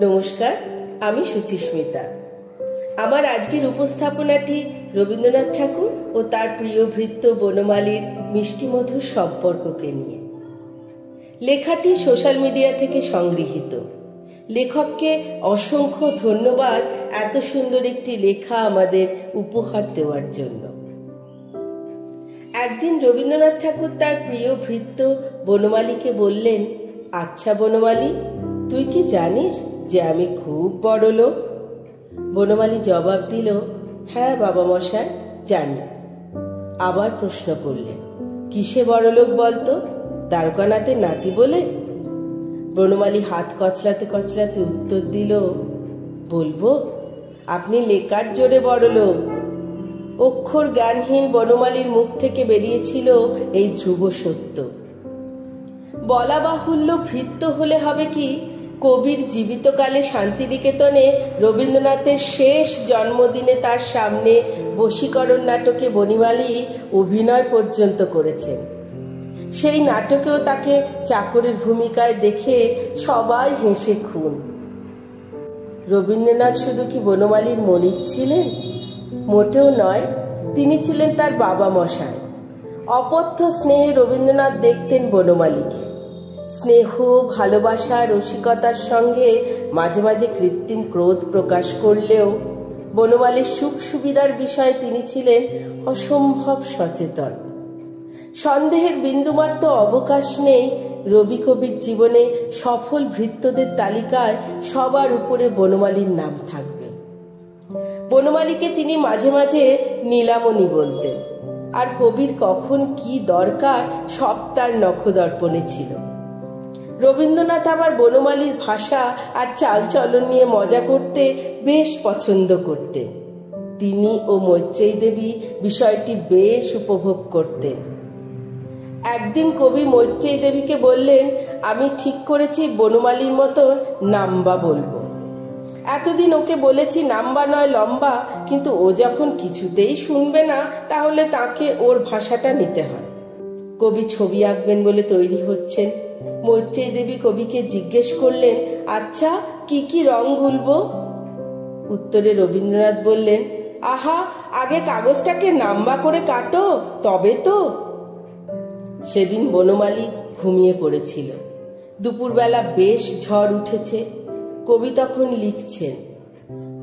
নমস্কার, আমি সুচিস্মিতা। আমার আজকের উপস্থাপনাটি রবীন্দ্রনাথ ঠাকুর ও তার প্রিয় ভৃত্য বনমালীর মিষ্টিমধুর সম্পর্ককে নিয়ে। লেখাটি সোশ্যাল মিডিয়া থেকে সংগৃহীত। লেখককে অসংখ্য ধন্যবাদ এত সুন্দর একটি লেখা আমাদের উপহার দেওয়ার জন্য। একদিন রবীন্দ্রনাথ ঠাকুর তার প্রিয় ভৃত্য বনমালীকে বললেন, আচ্ছা বনমালী, তুই কি জানিস যে আমি খুব বড় লোক? বনমালী জবাব দিল, হ্যাঁ বাবা মশাই, জানি। আবার প্রশ্ন করলেন, কিসে বড় লোক বলতো? দ্বারকানাথের নাতি বলে? বনমালী হাত কচলাতে কচলাতে উত্তর দিল, বলবো, আপনি লেখার জোরে বড় লোক। অক্ষর জ্ঞানহীন বনমালীর মুখ থেকে বেরিয়েছিল এই ধ্রুব সত্য। বলা বাহুল্য, ভৃত্য হলে হবে কি, কবির জীবিতকালে শান্তিনিকেতনে রবীন্দ্রনাথের শেষ জন্মদিনে তার সামনে বশীকরণ নাটকে বনমালী অভিনয় পর্যন্ত করেছেন। সেই নাটকেও তাকে চাকরের ভূমিকায় দেখে সবাই হেসে খুন। রবীন্দ্রনাথ শুধু কি বনমালীর মনিব ছিলেন? মোটেও নয়, তিনি ছিলেন তার বাবা মশাই। অপথ্য স্নেহে রবীন্দ্রনাথ দেখতেন বনমালীকে। স্নেহ, ভালোবাসা, রসিকতার সঙ্গে মাঝে মাঝে কৃত্রিম ক্রোধ প্রকাশ করলেও বনমালীর সুখ সুবিধার বিষয়ে তিনি ছিলেন অসম্ভব সচেতন। সন্দেহের বিন্দুমাত্র অবকাশ নেই, রবি কবির জীবনে সফল ভৃত্যদের তালিকায় সবার উপরে বনমালীর নাম থাকবে। বনমালীকে তিনি মাঝে মাঝে নীলামণি বলতেন, আর কবির কখন কি দরকার সব তার নখদর্পণে ছিল। রবীন্দ্রনাথ আবার বনমালীর ভাষা আর চালচলন নিয়ে মজা করতে বেশ পছন্দ করতেন। তিনি ও মৈত্রেয়ী দেবী বিষয়টি বেশ উপভোগ করতেন। একদিন কবি মৈত্রেয়ী দেবীকে বললেন, আমি ঠিক করেছি বনমালীর মতন নাম্বা বলবো। এতদিন ওকে বলেছি নাম্বা নয় লম্বা, কিন্তু ও যখন কিছুতেই শুনবে না, তাহলে তাকে ওর ভাষাটা নিতে হয়। কবি ছবি আঁকবেন বলে তৈরি হচ্ছেন। মৈত্রেয়ী দেবী কবিকে জিজ্ঞেস করলেন, আচ্ছা কি কি রং গুলবো? উত্তরে রবীন্দ্রনাথ বললেন, আহা, আগে কাগজটাকে নাম্বা করে কাটো, তবে তো। সেদিন বনমালী ঘুমিয়ে পড়েছিল। দুপুরবেলা বেশ ঝড় উঠেছে। কবি তখন লিখছেন।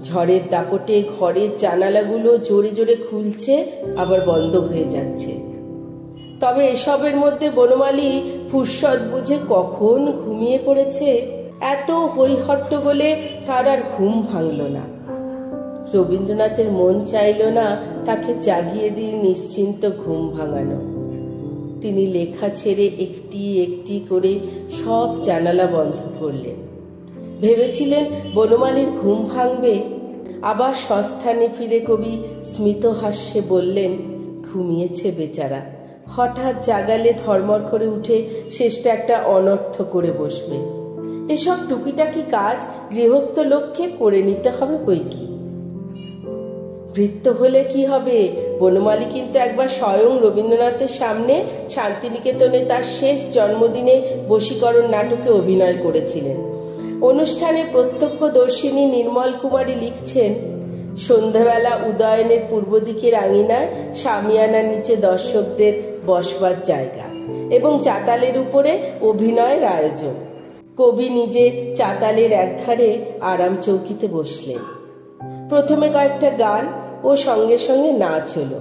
ঝড়ের দাপটে ঘরের জানালাগুলো জোরে জোরে খুলছে, আবার বন্ধ হয়ে যাচ্ছে। তবে এসবের মধ্যে বনমালী ফুরসত বুঝে কখন ঘুমিয়ে পড়েছে। এত হই হট্টগোলে তার আর ঘুম ভাঙল না। রবীন্দ্রনাথের মন চাইল না তাকে জাগিয়ে দিয়ে নিশ্চিন্ত ঘুম ভাঙানো। তিনি লেখা ছেড়ে একটি একটি করে সব জানালা বন্ধ করলেন। ভেবেছিলেন বনমালীর ঘুম ভাঙবে। আবার স্বস্থানে ফিরে কবি স্মিত হাস্যে বললেন, ঘুমিয়েছে বেচারা, হঠাৎ জাগালে ধর্মর করে উঠে শেষটা একটা অনর্থ করে বসবে। এসব টুকিটাকি কাজ গৃহস্থ লোককে করে নিতে হবে বই কি। ভৃত্য হলে কি হবে, বনমালী কিন্তু একবার স্বয়ং রবীন্দ্রনাথের সামনে শান্তিনিকেতনে তার শেষ জন্মদিনে বশীকরণ নাটকে অভিনয় করেছিলেন। অনুষ্ঠানে প্রত্যক্ষদর্শিনী নির্মল কুমারী লিখছেন, সন্ধ্যাবেলা উদয়নের পূর্ব দিকের আঙিনায় শামিয়ানার নিচে দর্শকদের বসবার জায়গা এবং চাতালের উপরে অভিনয়ের আয়োজন। কবি নিজে চাতালের একধারে আরাম চৌকিতে বসলেন। প্রথমে কয়েকটা গান ও সঙ্গে সঙ্গে নাচ হলো,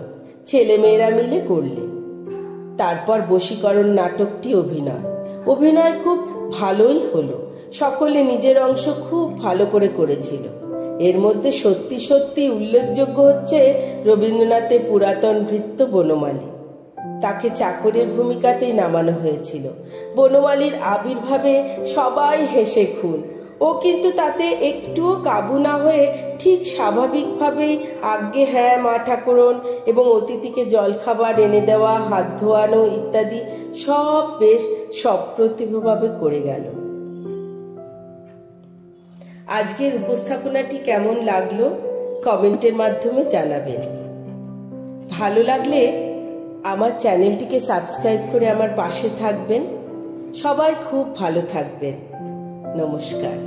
ছেলেমেয়েরা মিলে করলেন। তারপর বশীকরণ নাটকটি অভিনয় খুব ভালোই হলো। সকলে নিজের অংশ খুব ভালো করে করেছিল। এর মধ্যে সত্যি সত্যি উল্লেখযোগ্য হচ্ছে রবীন্দ্রনাথের পুরাতন ভৃত্য বনমালী। তাকে চাকরের ভূমিকাতেই নামানো হয়েছিল। বনমালীর আবির্ভাবে সবাই হেসে খুন। ও কিন্তু তাতে একটুও কাবু না হয়ে ঠিক স্বাভাবিকভাবেই আজ্ঞে হ্যাঁ মা ঠাকুরন এবং অতিথিকে জলখাবার এনে দেওয়া, হাত ধোয়ানো ইত্যাদি সব বেশ সপ্রতিভভাবে করে গেল। আজকের উপস্থাপনাটি কেমন লাগলো কমেন্টের মাধ্যমে জানাবেন। ভালো লাগলে আমার চ্যানেলটিকে সাবস্ক্রাইব করে আমার পাশে থাকবেন। সবাই খুব ভালো থাকবেন। নমস্কার।